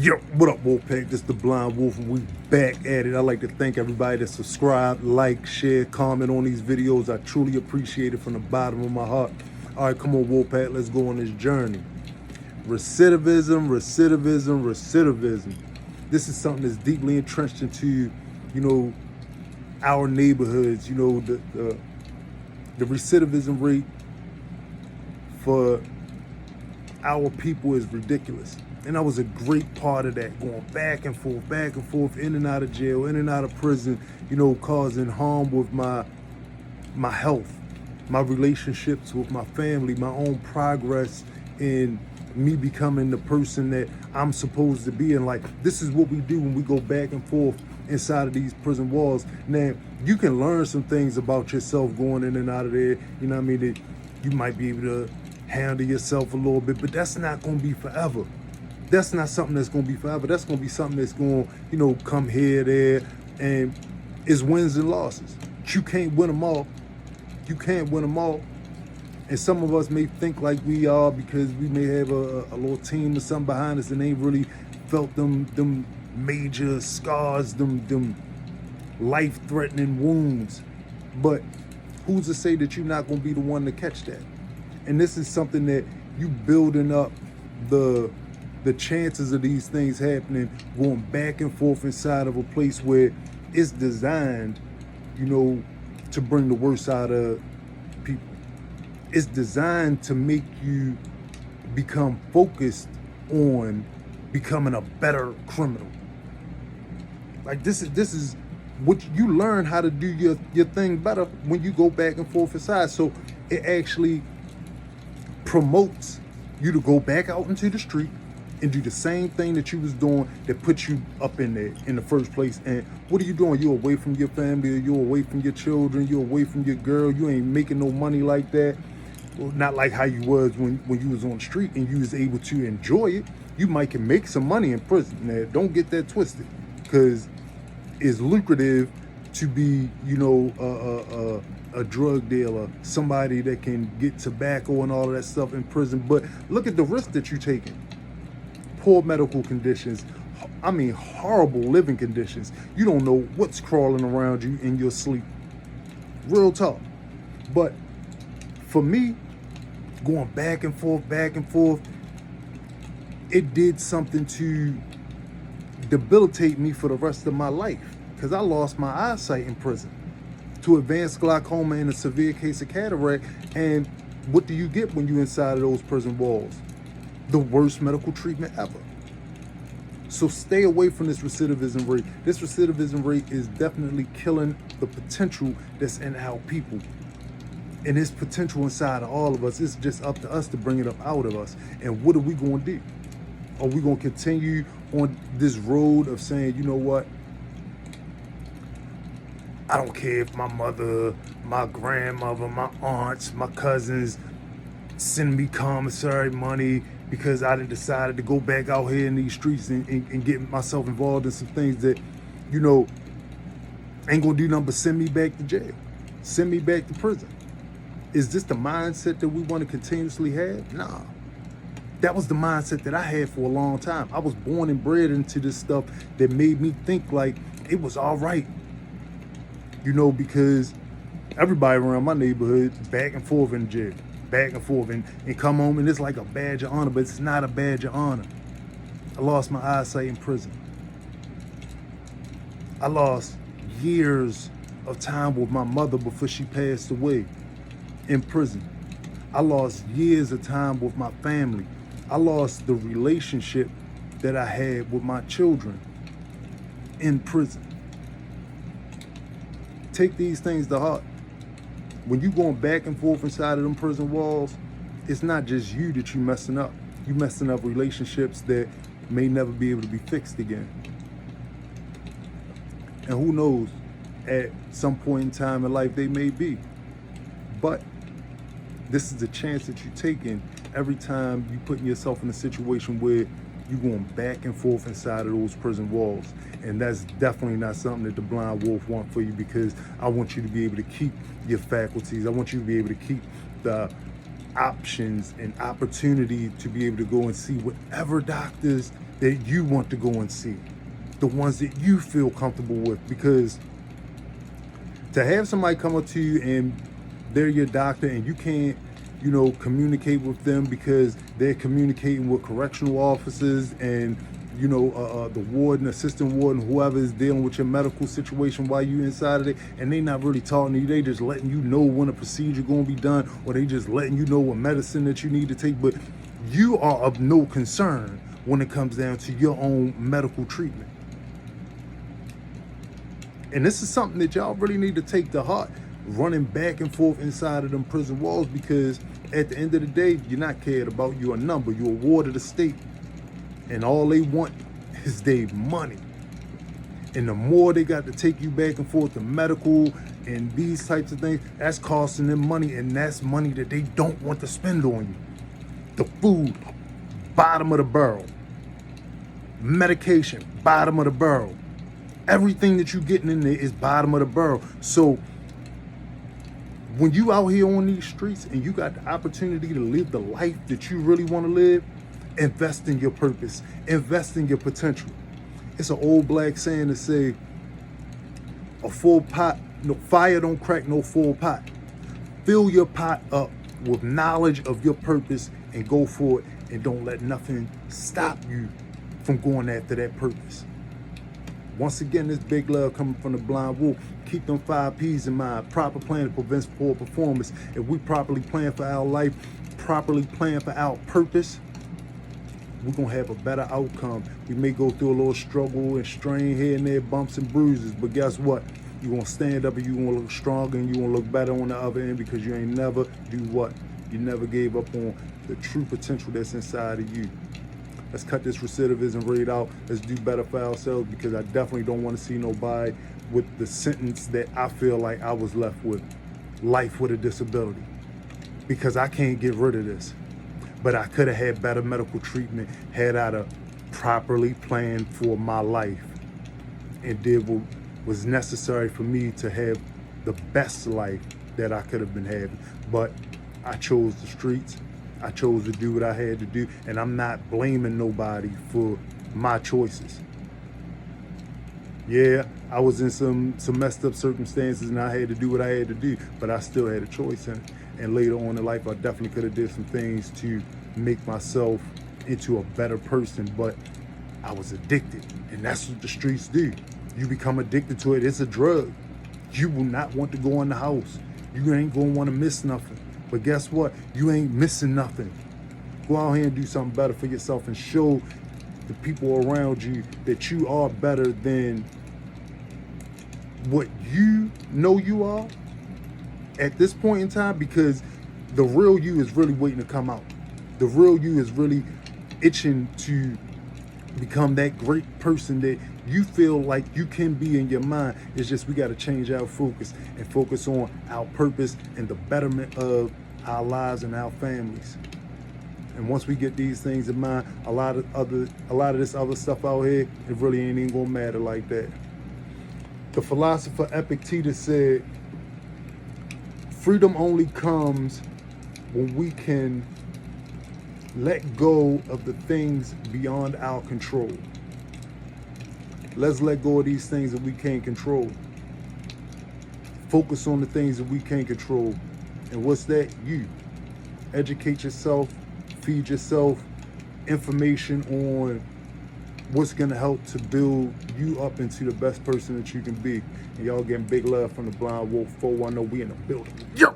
Yo, what up, Wolfpack? This is the Blind Wolf, and we back at it. I'd like to thank everybody that subscribe, like, share, comment on these videos. I truly appreciate it from the bottom of my heart. All right, come on, Wolfpack, let's go on this journey. Recidivism. This is something that's deeply entrenched into, our neighborhoods. The recidivism rate for our people is ridiculous. And I was a great part of that, going back and forth, in and out of jail, in and out of prison, causing harm with my health, my relationships with my family, my own progress in me becoming the person that I'm supposed to be. And like, this is what we do when we go back and forth inside of these prison walls. Now, you can learn some things about yourself going in and out of there, that you might be able to handle yourself a little bit, but that's not going to be forever. That's not something that's going to be forever. That's going to be something that's going to, come here, there, and it's wins and losses. You can't win them all. You can't win them all. And some of us may think like we are because we may have a little team or something behind us and ain't really felt them major scars, them life-threatening wounds. But who's to say that you're not going to be the one to catch that? And this is something that you building up the chances of these things happening, going back and forth inside of a place where it's designed, to bring the worst out of people. It's designed to make you become focused on becoming a better criminal. Like this is what you learn how to do your thing better when you go back and forth inside. So it actually promotes you to go back out into the street and do the same thing that you was doing that put you up in there in the first place. And what are you doing? You're away from your family, or you're away from your children, you're away from your girl, you ain't making no money like that. Well, not like how you was when you was on the street and you was able to enjoy it. You might can make some money in prison. Now, don't get that twisted, because it's lucrative to be, a drug dealer, somebody that can get tobacco and all of that stuff in prison. But look at the risk that you're taking. Poor medical conditions, horrible living conditions. You don't know what's crawling around you in your sleep. Real talk. But for me, going back and forth, it did something to debilitate me for the rest of my life, because I lost my eyesight in prison to advanced glaucoma and a severe case of cataract. And what do you get when you're inside of those prison walls? The worst medical treatment ever. So stay away from this recidivism rate. This recidivism rate is definitely killing the potential that's in our people. And this potential inside of all of us, it's just up to us to bring it up out of us. And what are we going to do? Are we going to continue on this road of saying, you know what? I don't care if my mother, my grandmother, my aunts, my cousins send me commissary money because I done decided to go back out here in these streets and get myself involved in some things that, ain't gonna do nothing but send me back to jail, send me back to prison. Is this the mindset that we want to continuously have? Nah. That was the mindset that I had for a long time. I was born and bred into this stuff that made me think like it was all right. Because everybody around my neighborhood back and forth in jail, back and forth, and come home, and it's like a badge of honor, but it's not a badge of honor. I lost my eyesight in prison. I lost years of time with my mother before she passed away in prison. I lost years of time with my family. I lost the relationship that I had with my children in prison. Take these things to heart. When you going back and forth inside of them prison walls, it's not just you that you messing up. You messing up relationships that may never be able to be fixed again. And who knows, at some point in time in life they may be. But this is the chance that you're taking every time you putting yourself in a situation where you're going back and forth inside of those prison walls. And that's definitely not something that the Blind Wolf want for you, because I want you to be able to keep your faculties. I want you to be able to keep the options and opportunity to be able to go and see whatever doctors that you want to go and see, the ones that you feel comfortable with. Because to have somebody come up to you and they're your doctor and you can't, communicate with them because they're communicating with correctional officers and, the warden, assistant warden, whoever is dealing with your medical situation while you inside of it, and they not really talking to you. They just letting you know when a procedure going to be done, or they just letting you know what medicine that you need to take. But you are of no concern when it comes down to your own medical treatment. And this is something that y'all really need to take to heart, running back and forth inside of them prison walls, because at the end of the day, you're not cared about. You're a number. You're a ward of the state. And all they want is their money. And the more they got to take you back and forth to medical and these types of things, that's costing them money. And that's money that they don't want to spend on you. The food, bottom of the barrel. Medication, bottom of the barrel. Everything that you're getting in there is bottom of the barrel. So when you out here on these streets and you got the opportunity to live the life that you really want to live, invest in your purpose, invest in your potential. It's an old black saying to say, a full pot, no fire don't crack no full pot. Fill your pot up with knowledge of your purpose and go for it, and don't let nothing stop you from going after that purpose. Once again, this big love coming from the Blind Wolf. Keep them 5 P's in mind. Proper planning prevents poor performance. If we properly plan for our life, properly plan for our purpose, we're going to have a better outcome. We may go through a little struggle and strain here and there, bumps and bruises, but guess what? You're going to stand up and you're going to look stronger and you're going to look better on the other end, because you ain't never do what? You never gave up on the true potential that's inside of you. Let's cut this recidivism rate out. Let's do better for ourselves, because I definitely don't want to see nobody with the sentence that I feel like I was left with, life with a disability, because I can't get rid of this. But I could have had better medical treatment had I properly planned for my life and did what was necessary for me to have the best life that I could have been having. But I chose the streets. I chose to do what I had to do, and I'm not blaming nobody for my choices. Yeah, I was in some messed up circumstances and I had to do what I had to do, but I still had a choice. And later on in life, I definitely could have did some things to make myself into a better person, but I was addicted, and that's what the streets do. You become addicted to it. It's a drug. You will not want to go in the house. You ain't gonna want to miss nothing. But guess what? You ain't missing nothing. Go out here and do something better for yourself and show the people around you that you are better than what you know you are at this point in time, because the real you is really waiting to come out. The real you is really itching to become that great person that you feel like you can be in your mind. It's just we got to change our focus and focus on our purpose and the betterment of our lives and our families. And once we get these things in mind, a lot of this other stuff out here, it really ain't even gonna matter like that. The philosopher Epictetus said, freedom only comes when we can let go of the things beyond our control. Let's let go of these things that we can't control. Focus on the things that we can't control. And what's that? You. Educate yourself, feed yourself information on what's going to help to build you up into the best person that you can be. And y'all getting big love from the Blind Wolf 410. We in the building. Yo!